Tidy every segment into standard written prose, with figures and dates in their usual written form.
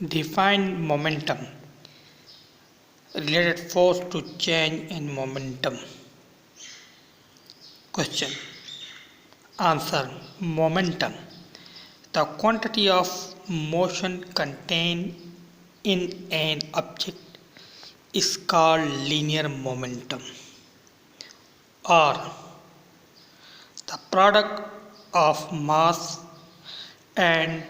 Define momentum. Related force to change in momentum. Question. Answer. Momentum. The quantity of motion contained in an object is called linear momentum, or the product of mass and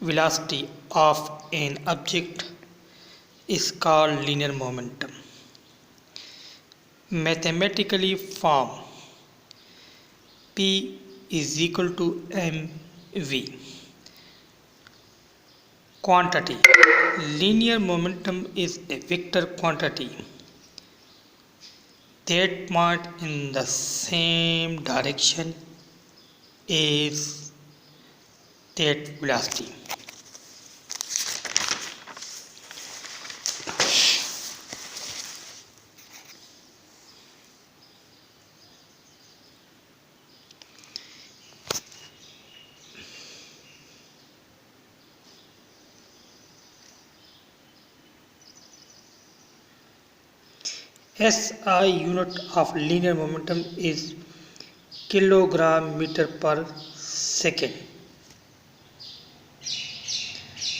velocity of an object is called linear momentum. Mathematically form P is equal to mv. Quantity. Linear momentum is a vector quantity that points in the same direction as that velocity. SI unit of linear momentum is kilogram meter per second.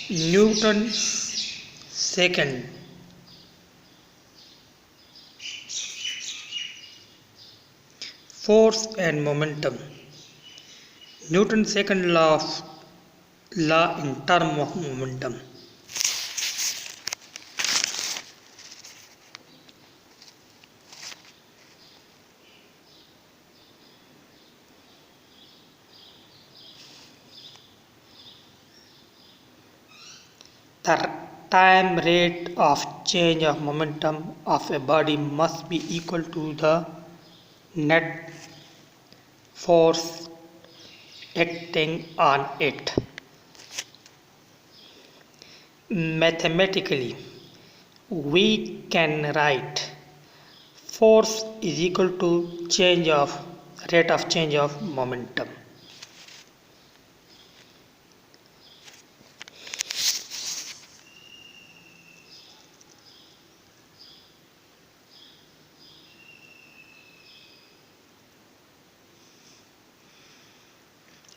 Newton second. Force and momentum. Newton second law in term of momentum. The time rate of change of momentum of a body must be equal to the net force acting on it. Mathematically, we can write force is equal to rate of change of momentum.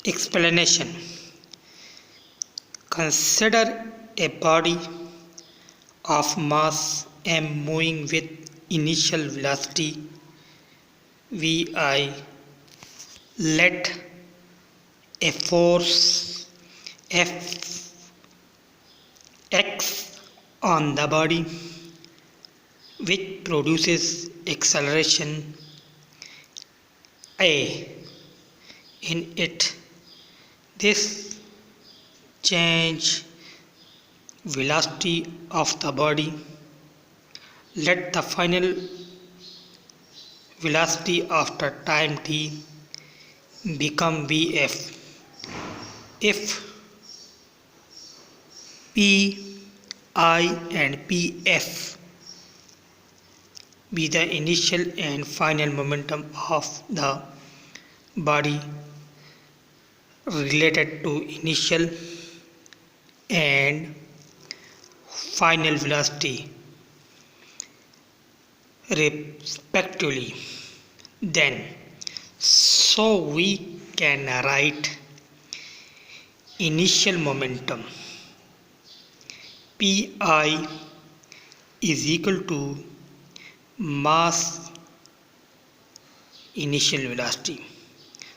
Explanation. Consider a body of mass m moving with initial velocity vi. Let a force F x on the body which produces acceleration a in it. This change velocity of the body. Let the final velocity after time t become Vf. If P, I and Pf be the initial and final momentum of the body related to initial and final velocity respectively, then so we can write initial momentum Pi is equal to mass initial velocity.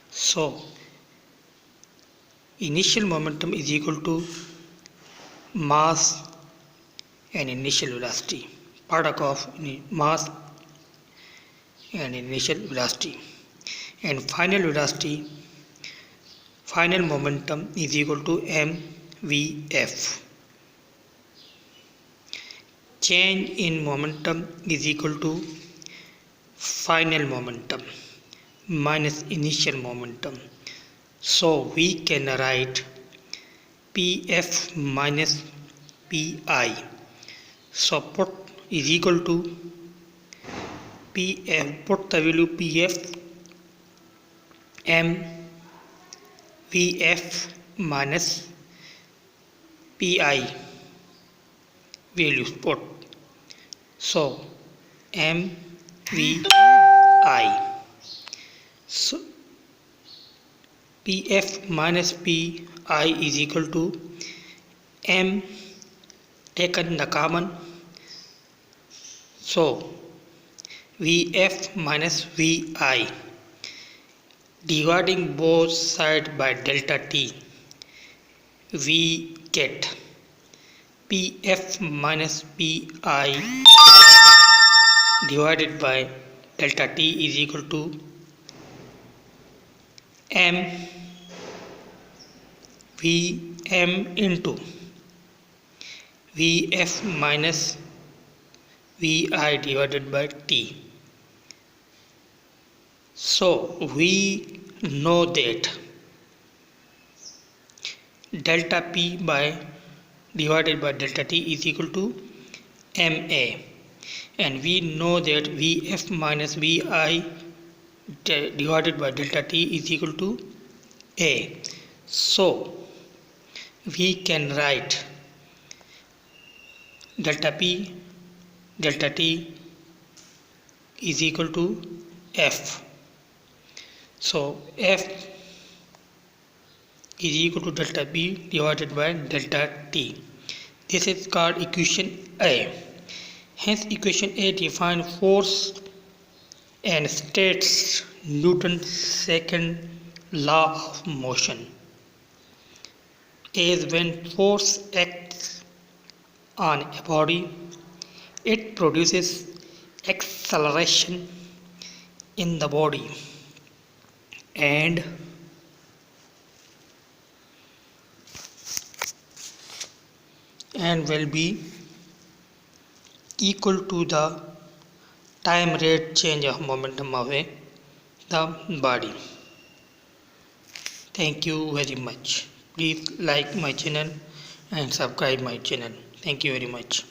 So initial momentum is equal to mass and initial velocity, product of mass and initial velocity, and final velocity, final momentum is equal to mvf. Change in momentum is equal to final momentum minus initial momentum. So we can write Pf minus Pi. So put is equal to Pf, put the value Pf m Vf minus Pi values put. So mvi, so pf minus pi is equal to m taken the common, so vf minus vi dividing both sides by delta t, we get pf minus pi divided by delta t is equal to m vm into vf minus vi divided by t. So we know that delta p by divided by delta t is equal to ma, and we know that vf minus vi divided by delta t is equal to a. So we can write delta p delta t is equal to f. So f is equal to delta p divided by delta t. This is called equation A. Hence equation A defines force and states Newton's second law of motion. As when force acts on a body, it produces acceleration in the body and will be equal to the time rate change of momentum of the body. Thank you very much. Please like my channel and subscribe my channel. Thank you very much.